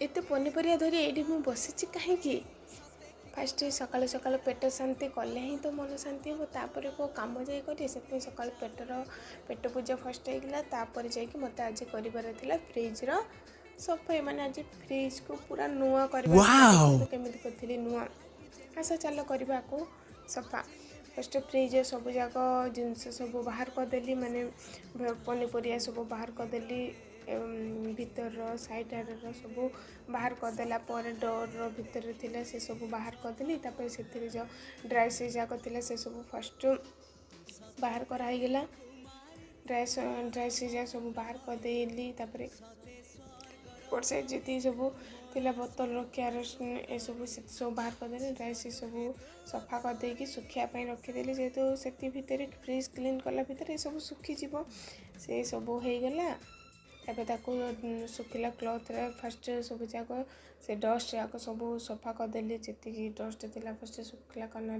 एते पनीपरिया धरी एठी मु बसिची कहीं फास्ट सकाल सकाल पेट शांति कले ही तो मन शांति हो तापर को काम जाए करी से सकाल पेट पूजा फर्स्ट होगा तापर जाकि मत आज कर फ्रिज्र सफाई माने आज फ्रिज को पूरा नुआ करवा केमी करी नुआ आस चल करने को सफा फर्स्ट फ्रिज सब जाक जिनस सब बाहर करदेली माने पनीपरिया सब बाहर करदेली भीतर साइड आड़ सब बाहर करदेला डोर भीतर थिला से सब बाहर करदेली तापर से जो ड्राई सीज जाक थिला से सब फर्स्ट बाहर कराईगला ड्राई सीज सब बाहर करदेली तापर पट साइड जी सब थिला बोतल रखियार ए सब बाहर करदेली ड्राई सीज सब सफा करदेकी सुखापी रखीदेली जेहेतु से भितर फ्रिज क्लीन कला भितर सब सुखीज से सब होगला तापर ताको सुखिला क्लथ रे फर्स्ट सब जाक से डस्ट जाक सब सफा करदेली जी डस्ट थिला फर्स्ट सुखिला कन्ना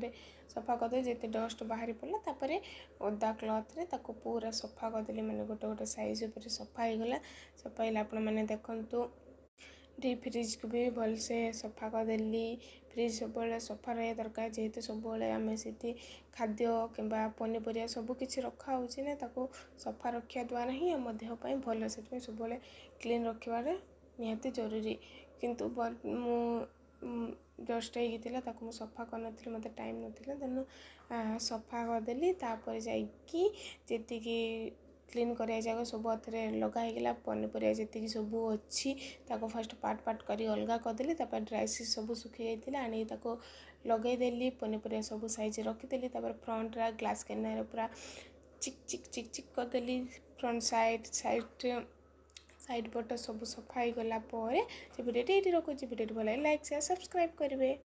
सफा करदे जिते डस्ट बाहरी पड़ा तापर ओदा क्लथ रे ताको पूरा सफा करदेली माने गोटे गोटे साइज उपर सफा होगला सफा होगा आपण मैंने देखु डीप फ्रिज को भी भल से सफा करदेली फ्रिज सब सफा रहा दरकार जेहेतु सब आम से खाद्य कि पनीपरिया सब किसी रखा होना ताको सफा रखा द्वारा ही आम देहपाई भल से सब क्लीन रखिबार निहाती जरूरी किंतु जस्ट होता सफा कर मत टाइम नाला तेणु सफा करदेली तापर जी क्लीन करा जाक सब अथरे लगा होगा पनीपरिया जी सब अच्छी फर्स्ट पार्ट पार्ट कर अलग करदेली तापर ड्राई सीज सब सुखी जाता आनी लगेदेली पनीपरिया सब साइज रखीदेली तापर फ्रंट रा ग्लास कैनर पूरा चिक चिक चिक चिक करदेली फ्रंट साइड पट सब सफा गला भिडियो ये रखुच्छी भिडियो भल लाइक शेयर सब्सक्राइब करेंगे।